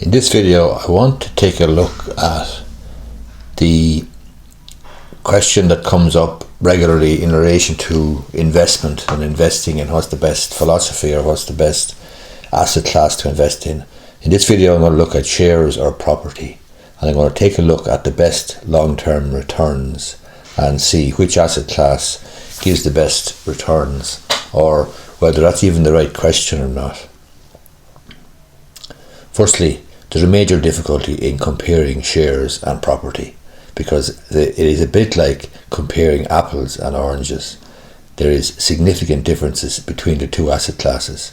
In this video, I want to take a look at the question that comes up regularly in relation to investment and investing, and what's the best philosophy or what's the best asset class to invest in. In this video, I'm going to look at shares or property, and I'm going to take a look at the best long-term returns and see which asset class gives the best returns, or whether that's even the right question or not. Firstly, there's a major difficulty in comparing shares and property, because it is a bit like comparing apples and oranges. There is significant differences between the two asset classes.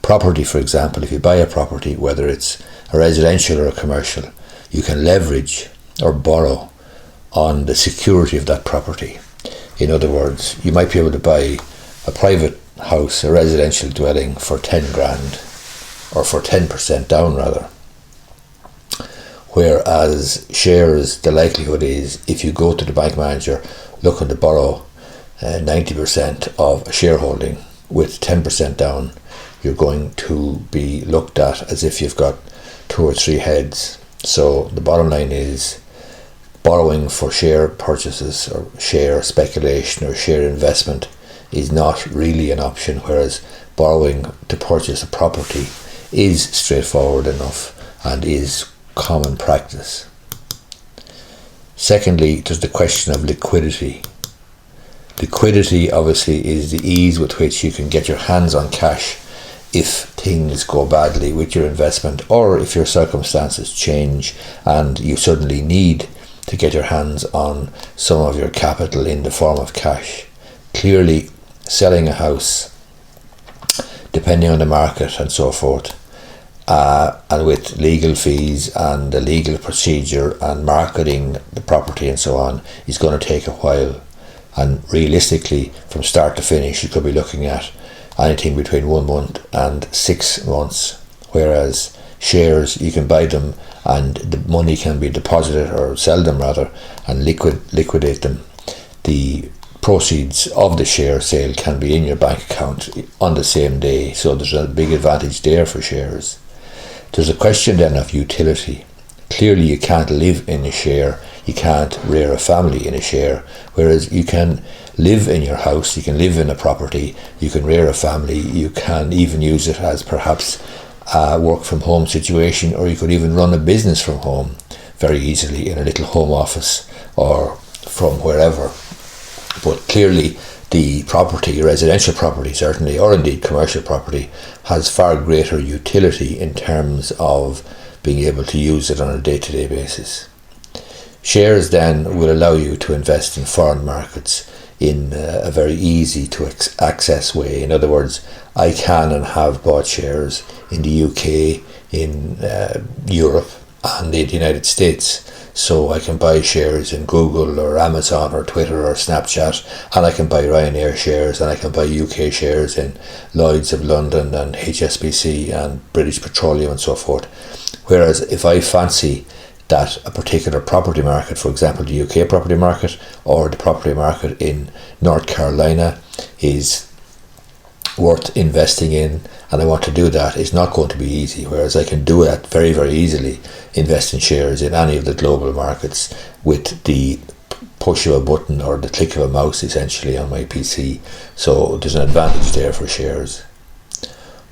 Property, for example, if you buy a property, whether it's a residential or a commercial, you can leverage or borrow on the security of that property. In other words, you might be able to buy a private house, a residential dwelling, for 10 grand, or for 10% down rather. Whereas shares, the likelihood is, if you go to the bank manager looking to borrow 90% of a shareholding with 10% down, you're going to be looked at as if you've got 2 or 3 heads. So the bottom line is, borrowing for share purchases or share speculation or share investment is not really an option, whereas borrowing to purchase a property is straightforward enough and is common practice. Secondly, there's the question of liquidity. Liquidity obviously is the ease with which you can get your hands on cash if things go badly with your investment, or if your circumstances change and you suddenly need to get your hands on some of your capital in the form of cash. Clearly, selling a house, depending on the market and so forth, and with legal fees and the legal procedure and marketing the property and so on, is going to take a while. And realistically, from start to finish, you could be looking at anything between 1 month and 6 months. Whereas shares, you can buy them and the money can be deposited, or sell them rather, and liquidate them. The proceeds of the share sale can be in your bank account on the same day, so there's a big advantage there for shares. There's a question then of utility. Clearly, you can't live in a share, you can't rear a family in a share, whereas you can live in your house, you can live in a property, you can rear a family, you can even use it as perhaps a work from home situation, or you could even run a business from home very easily in a little home office or from wherever. But clearly, the property, residential property certainly, or indeed commercial property, has far greater utility in terms of being able to use it on a day-to-day basis. Shares then will allow you to invest in foreign markets in a very easy to access way. In other words, I can and have bought shares in the UK, in Europe and in the United States. So I can buy shares in Google or Amazon or Twitter or Snapchat, and I can buy Ryanair shares, and I can buy UK shares in Lloyd's of London and HSBC and British Petroleum and so forth. Whereas if I fancy that a particular property market, for example the UK property market or the property market in North Carolina, is worth investing in, and I want to do that, it's not going to be easy. Whereas I can do that very, very easily, invest in shares in any of the global markets with the push of a button or the click of a mouse essentially on my PC. So there's an advantage there for shares.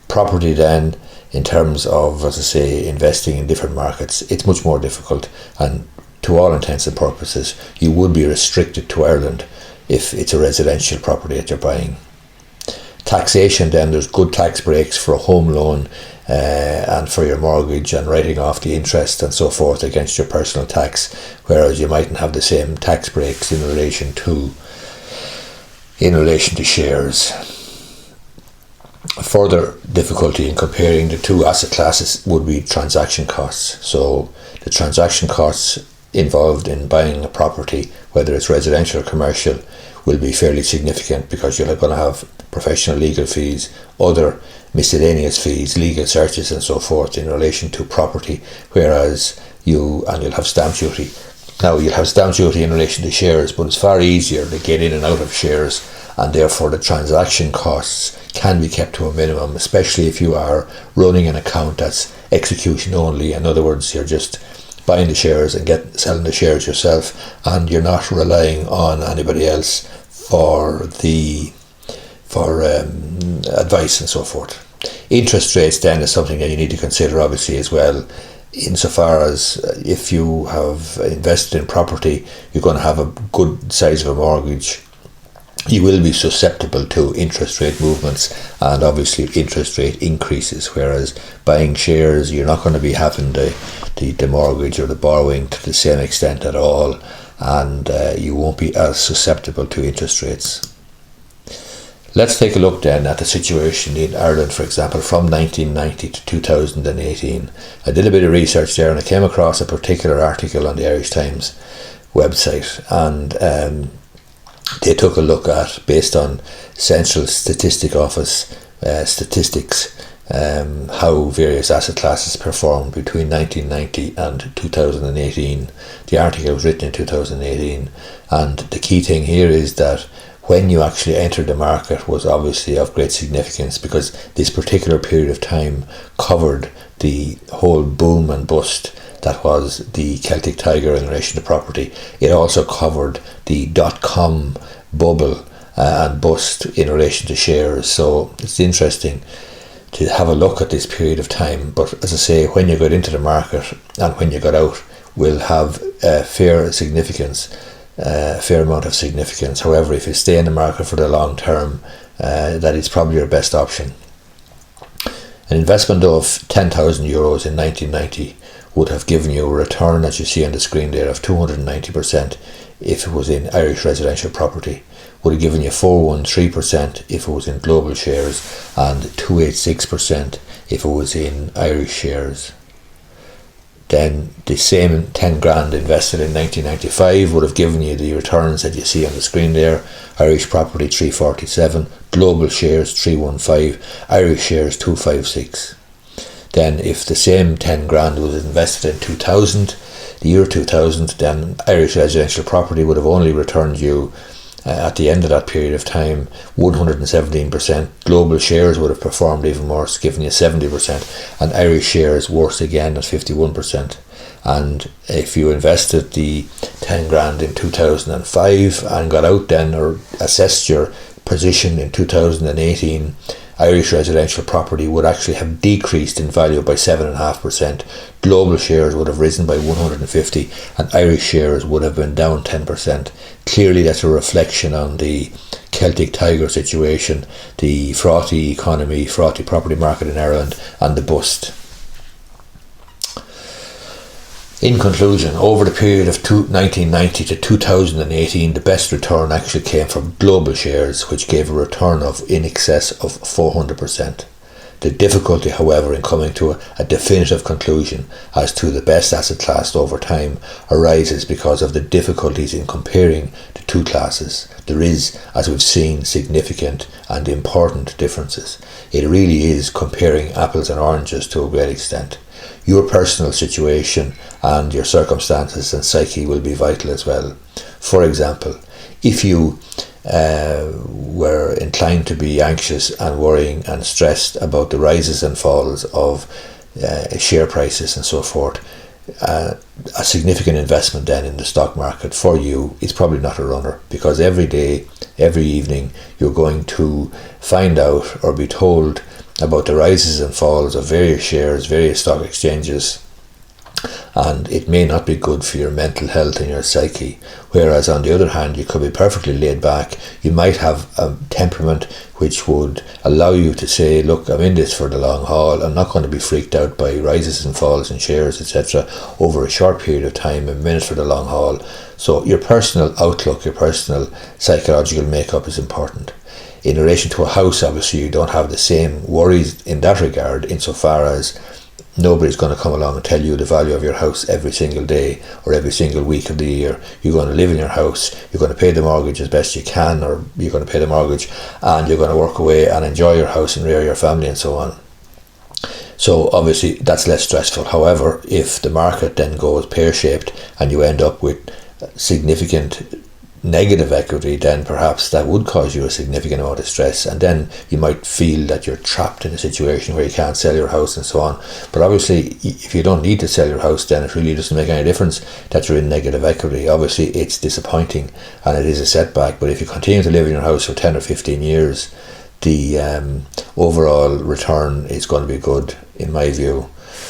Property then, in terms of, as I say, investing in different markets, it's much more difficult, and to all intents and purposes you would be restricted to Ireland if it's a residential property that you're buying. Taxation then, there's good tax breaks for a home loan and for your mortgage, and writing off the interest and so forth against your personal tax, whereas you mightn't have the same tax breaks in relation to shares. A further difficulty in comparing the two asset classes would be transaction costs. So the transaction costs involved in buying a property, whether it's residential or commercial, will be fairly significant, because you're going to have professional legal fees, other miscellaneous fees, legal searches and so forth in relation to property, whereas you'll have stamp duty. Now, you'll have stamp duty in relation to shares, but it's far easier to get in and out of shares, and therefore the transaction costs can be kept to a minimum, especially if you are running an account that's execution only. In other words, you're just buying the shares and selling the shares yourself, and you're not relying on anybody else for advice and so forth. Interest rates then is something that you need to consider obviously as well, insofar as if you have invested in property, you're going to have a good size of a mortgage. You will be susceptible to interest rate movements and obviously interest rate increases, whereas buying shares, you're not going to be having the mortgage or the borrowing to the same extent at all, and you won't be as susceptible to interest rates. Let's take a look then at the situation in Ireland, for example, from 1990 to 2018. I did a bit of research there and I came across a particular article on the Irish Times website, and they took a look at, based on Central Statistic Office statistics, how various asset classes performed between 1990 and 2018. The article was written in 2018, and the key thing here is that when you actually entered the market was obviously of great significance, because this particular period of time covered the whole boom and bust that was the Celtic Tiger in relation to property. It also covered the dot-com bubble and bust in relation to shares. So it's interesting to have a look at this period of time. But as I say, when you got into the market and when you got out will have a fair amount of significance. However, if you stay in the market for the long term, that is probably your best option. An investment of €10,000 in 1990 would have given you a return, as you see on the screen there, of 290% if it was in Irish residential property. Would have given you 413% if it was in global shares, and 286% if it was in Irish shares. Then the same 10 grand invested in 1995 would have given you the returns that you see on the screen there. Irish property 347, global shares 315, Irish shares 256. Then if the same 10 grand was invested in 2000, the year 2000, then Irish residential property would have only returned you at the end of that period of time 117%. Global shares would have performed even worse, giving you 70%, and Irish shares worse again at 51%. And if you invested the 10 grand in 2005 and got out then, or assessed your position in 2018, Irish residential property would actually have decreased in value by 7.5%. Global shares would have risen by 150, and Irish shares would have been down 10%. Clearly that's a reflection on the Celtic Tiger situation, the frothy economy, frothy property market in Ireland, and the bust. In conclusion, over the period of 1990 to 2018, the best return actually came from global shares, which gave a return of in excess of 400%. The difficulty, however, in coming to a definitive conclusion as to the best asset class over time arises because of the difficulties in comparing the two classes. There is, as we've seen, significant and important differences. It really is comparing apples and oranges to a great extent. Your personal situation and your circumstances and psyche will be vital as well. For example, if you were inclined to be anxious and worrying and stressed about the rises and falls of share prices and so forth, a significant investment then in the stock market for you is probably not a runner, because every day, every evening, you're going to find out or be told about the rises and falls of various shares, various stock exchanges, and it may not be good for your mental health and your psyche. Whereas on the other hand, you could be perfectly laid back. You might have a temperament which would allow you to say, look, I'm in this for the long haul. I'm not going to be freaked out by rises and falls in shares, etc. over a short period of time. I'm in it for the long haul. So your personal outlook, your personal psychological makeup is important. In relation to a house, obviously you don't have the same worries in that regard, insofar as nobody's going to come along and tell you the value of your house every single day or every single week of the year. You're going to live in your house, you're going to pay the mortgage as best you can, or you're going to pay the mortgage, and you're going to work away and enjoy your house and rear your family and so on. So obviously that's less stressful. However, if the market then goes pear-shaped and you end up with significant negative equity, then perhaps that would cause you a significant amount of stress, and then you might feel that you're trapped in a situation where you can't sell your house and so on. But obviously, if you don't need to sell your house, then it really doesn't make any difference that you're in negative equity. Obviously, it's disappointing and it is a setback, but if you continue to live in your house for 10 or 15 years, the overall return is going to be good, in my view.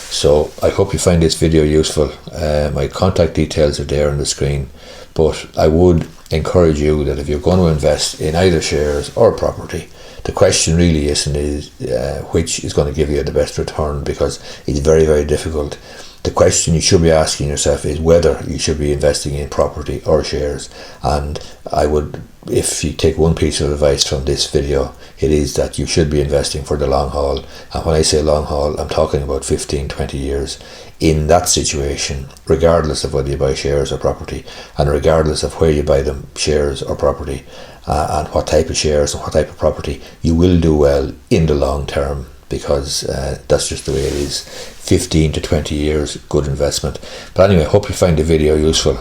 So I hope you find this video useful. My contact details are there on the screen, but I would encourage you that if you're going to invest in either shares or property, the question really isn't which is going to give you the best return, because it's very, very difficult. The question you should be asking yourself is whether you should be investing in property or shares. And I would, if you take one piece of advice from this video, it is that you should be investing for the long haul. And when I say long haul, I'm talking about 15-20 years. In that situation, regardless of whether you buy shares or property, and regardless of where you buy them, shares or property, and what type of shares and what type of property, you will do well in the long term, because that's just the way it is. 15 to 20 years, good investment. But anyway, I hope you find the video useful,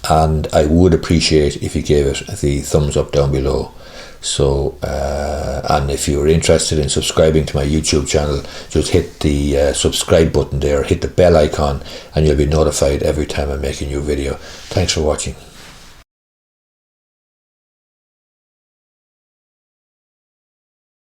and I would appreciate if you gave it the thumbs up down below. So and if you're interested in subscribing to my YouTube channel, just hit the subscribe button there, hit the bell icon, and you'll be notified every time I make a new video. Thanks for watching.